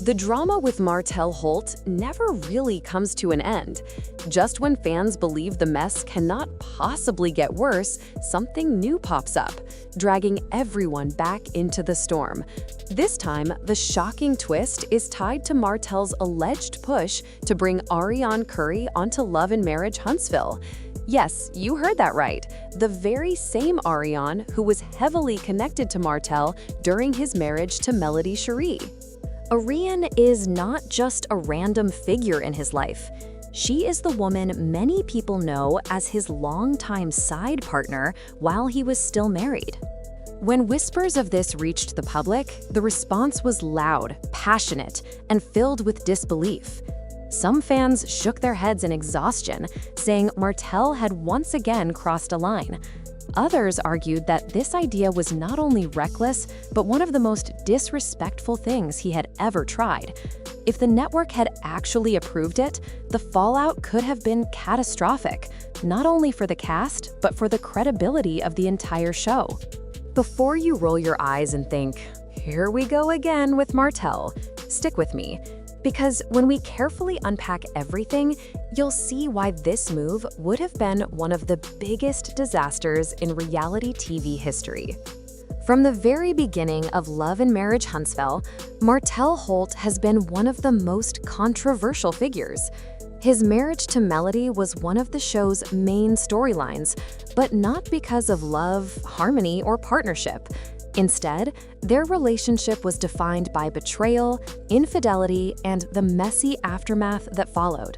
The drama with Martell Holt never really comes to an end. Just when fans believe the mess cannot possibly get worse, something new pops up, dragging everyone back into the storm. This time, the shocking twist is tied to Martell's alleged push to bring Arionne Curry onto Love and Marriage Huntsville. Yes, you heard that right. The very same Arionne who was heavily connected to Martell during his marriage to Melody Cherie. Arionne is not just a random figure in his life. She is the woman many people know as his longtime side partner while he was still married. When whispers of this reached the public, the response was loud, passionate, and filled with disbelief. Some fans shook their heads in exhaustion, saying Martell had once again crossed a line. Others argued that this idea was not only reckless, but one of the most disrespectful things he had ever tried. If the network had actually approved it, the fallout could have been catastrophic, not only for the cast, but for the credibility of the entire show. Before you roll your eyes and think, "Here we go again with Martell," stick with me. Because when we carefully unpack everything, you'll see why this move would have been one of the biggest disasters in reality TV history. From the very beginning of Love and Marriage Huntsville, Martell Holt has been one of the most controversial figures. His marriage to Melody was one of the show's main storylines, but not because of love, harmony, or partnership. Instead, their relationship was defined by betrayal, infidelity, and the messy aftermath that followed.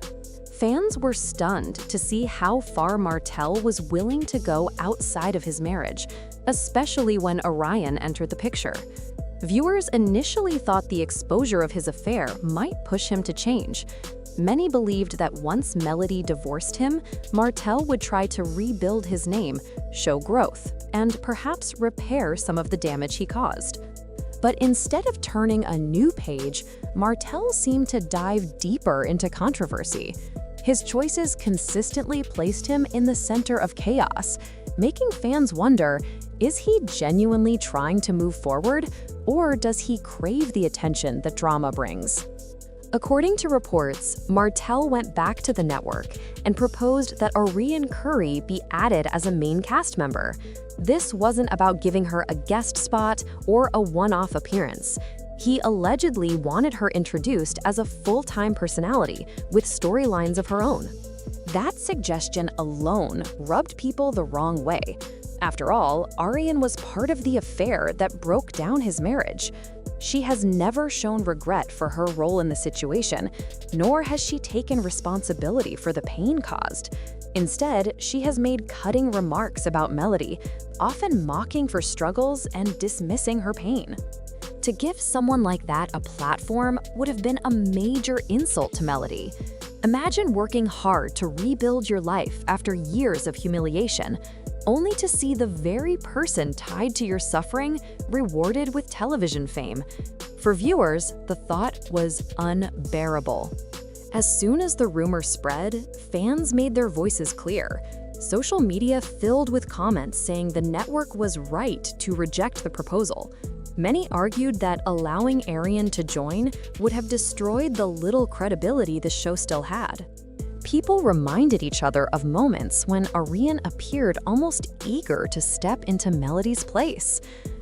Fans were stunned to see how far Martell was willing to go outside of his marriage, especially when Arionne entered the picture. Viewers initially thought the exposure of his affair might push him to change. Many believed that once Melody divorced him, Martell would try to rebuild his name, show growth, and perhaps repair some of the damage he caused. But instead of turning a new page, Martell seemed to dive deeper into controversy. His choices consistently placed him in the center of chaos, making fans wonder, is he genuinely trying to move forward, or does he crave the attention that drama brings? According to reports, Martell went back to the network and proposed that Arionne Curry be added as a main cast member. This wasn't about giving her a guest spot or a one-off appearance. He allegedly wanted her introduced as a full-time personality with storylines of her own. That suggestion alone rubbed people the wrong way. After all, Arionne was part of the affair that broke down his marriage. She has never shown regret for her role in the situation, nor has she taken responsibility for the pain caused. Instead, she has made cutting remarks about Melody, often mocking her struggles and dismissing her pain. To give someone like that a platform would have been a major insult to Melody. Imagine working hard to rebuild your life after years of humiliation, only to see the very person tied to your suffering rewarded with television fame. For viewers, the thought was unbearable. As soon as the rumor spread, fans made their voices clear. Social media filled with comments saying the network was right to reject the proposal. Many argued that allowing Arionne to join would have destroyed the little credibility the show still had. People reminded each other of moments when Arionne appeared almost eager to step into Melody's place.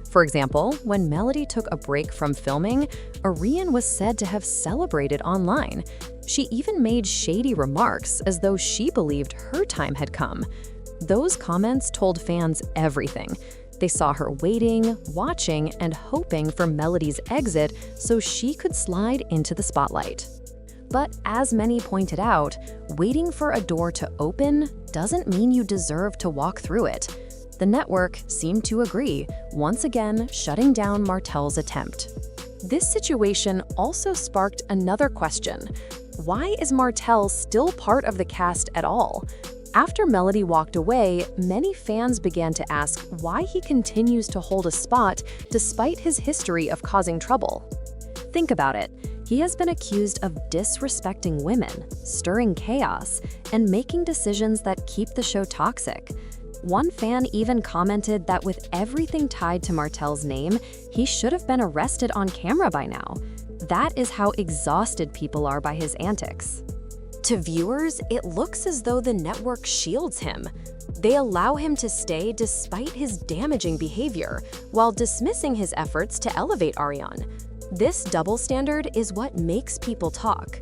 For example, when Melody took a break from filming, Arionne was said to have celebrated online. She even made shady remarks as though she believed her time had come. Those comments told fans everything. They saw her waiting, watching, and hoping for Melody's exit so she could slide into the spotlight. But as many pointed out, waiting for a door to open doesn't mean you deserve to walk through it. The network seemed to agree, once again shutting down Martell's attempt. This situation also sparked another question. Why is Martell still part of the cast at all? After Melody walked away, many fans began to ask why he continues to hold a spot despite his history of causing trouble. Think about it. He has been accused of disrespecting women, stirring chaos, and making decisions that keep the show toxic. One fan even commented that with everything tied to Martell's name, he should have been arrested on camera by now. That is how exhausted people are by his antics. To viewers, it looks as though the network shields him. They allow him to stay despite his damaging behavior, while dismissing his efforts to elevate Arionne. This double standard is what makes people talk.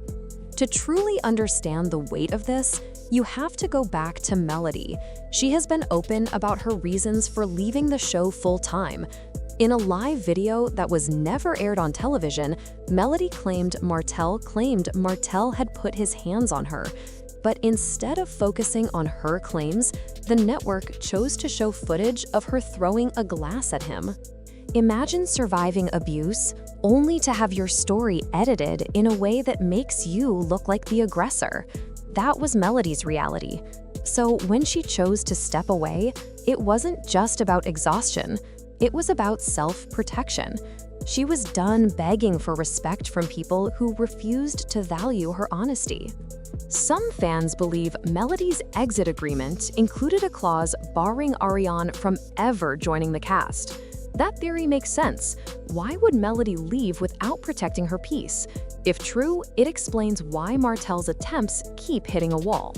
To truly understand the weight of this, you have to go back to Melody. She has been open about her reasons for leaving the show full-time. In a live video that was never aired on television, Melody claimed Martell had put his hands on her. But instead of focusing on her claims, the network chose to show footage of her throwing a glass at him. Imagine surviving abuse only to have your story edited in a way that makes you look like the aggressor. That was Melody's reality. So when she chose to step away, it wasn't just about exhaustion. It was about self-protection. She was done begging for respect from people who refused to value her honesty. Some fans believe Melody's exit agreement included a clause barring Arionne from ever joining the cast. That theory makes sense. Why would Melody leave without protecting her peace? If true, it explains why Martell's attempts keep hitting a wall.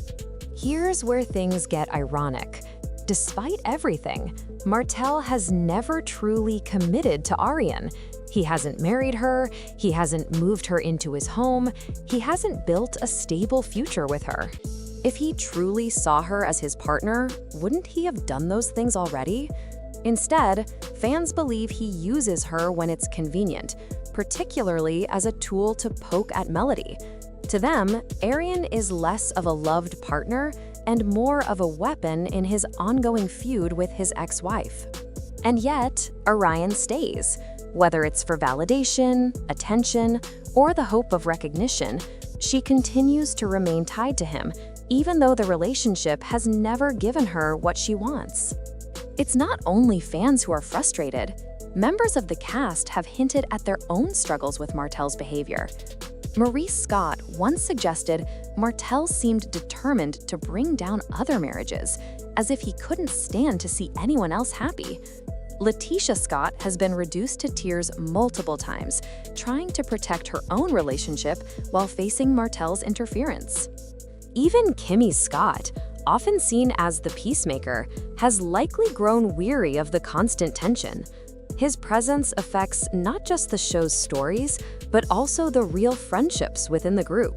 Here's where things get ironic. Despite everything, Martell has never truly committed to Arionne. He hasn't married her, he hasn't moved her into his home, he hasn't built a stable future with her. If he truly saw her as his partner, wouldn't he have done those things already? Instead, fans believe he uses her when it's convenient, particularly as a tool to poke at Melody. To them, Arionne is less of a loved partner and more of a weapon in his ongoing feud with his ex-wife. And yet, Arionne stays. Whether it's for validation, attention, or the hope of recognition, she continues to remain tied to him, even though the relationship has never given her what she wants. It's not only fans who are frustrated. Members of the cast have hinted at their own struggles with Martell's behavior. Maurice Scott once suggested Martell seemed determined to bring down other marriages, as if he couldn't stand to see anyone else happy. Letitia Scott has been reduced to tears multiple times, trying to protect her own relationship while facing Martell's interference. Even Kimmy Scott, often seen as the peacemaker, has likely grown weary of the constant tension. His presence affects not just the show's stories, but also the real friendships within the group.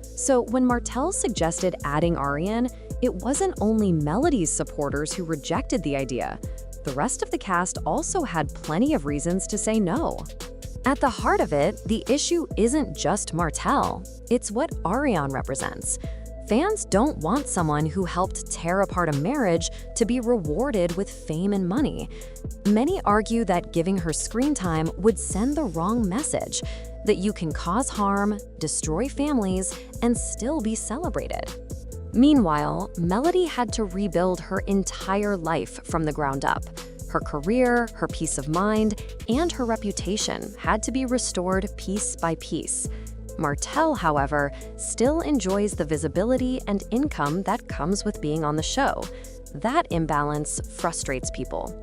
So when Martell suggested adding Arionne, it wasn't only Melody's supporters who rejected the idea. The rest of the cast also had plenty of reasons to say no. At the heart of it, the issue isn't just Martell, it's what Arionne represents. Fans don't want someone who helped tear apart a marriage to be rewarded with fame and money. Many argue that giving her screen time would send the wrong message, that you can cause harm, destroy families, and still be celebrated. Meanwhile, Melody had to rebuild her entire life from the ground up. Her career, her peace of mind, and her reputation had to be restored piece by piece. Martell, however, still enjoys the visibility and income that comes with being on the show. That imbalance frustrates people.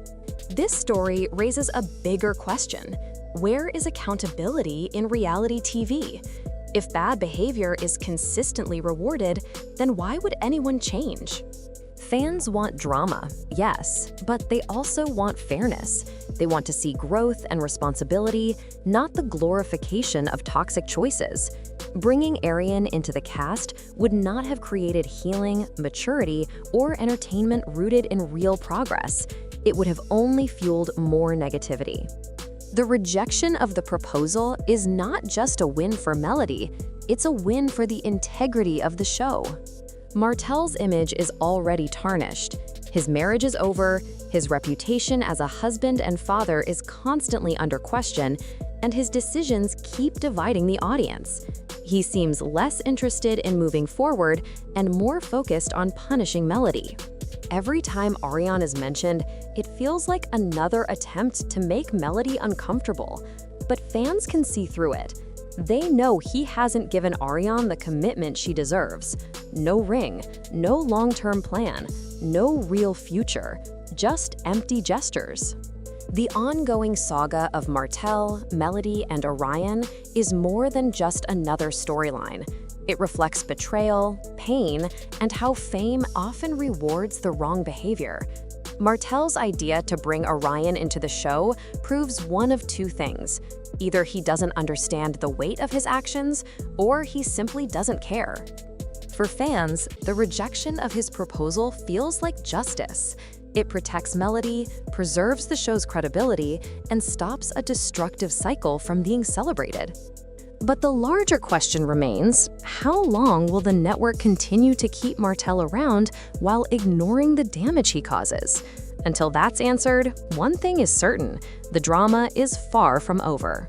This story raises a bigger question. Where is accountability in reality TV? If bad behavior is consistently rewarded, then why would anyone change? Fans want drama, yes, but they also want fairness. They want to see growth and responsibility, not the glorification of toxic choices. Bringing Arionne into the cast would not have created healing, maturity, or entertainment rooted in real progress. It would have only fueled more negativity. The rejection of the proposal is not just a win for Melody, it's a win for the integrity of the show. Martell's image is already tarnished. His marriage is over, his reputation as a husband and father is constantly under question, and his decisions keep dividing the audience. He seems less interested in moving forward and more focused on punishing Melody. Every time Arionne is mentioned, it feels like another attempt to make Melody uncomfortable. But fans can see through it. They know he hasn't given Arionne the commitment she deserves. No ring, no long-term plan, no real future, just empty gestures. The ongoing saga of Martell, Melody, and Arionne is more than just another storyline. It reflects betrayal, pain, and how fame often rewards the wrong behavior. Martell's idea to bring Arionne into the show proves one of two things. Either he doesn't understand the weight of his actions, or he simply doesn't care. For fans, the rejection of his proposal feels like justice. It protects Melody, preserves the show's credibility, and stops a destructive cycle from being celebrated. But the larger question remains, how long will the network continue to keep Martell around while ignoring the damage he causes? Until that's answered, one thing is certain, the drama is far from over.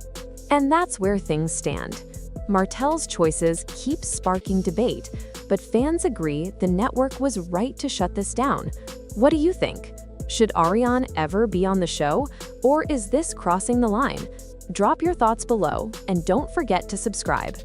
And that's where things stand. Martell's choices keep sparking debate, but fans agree the network was right to shut this down. What do you think? Should Arionne ever be on the show, or is this crossing the line? Drop your thoughts below, and don't forget to subscribe.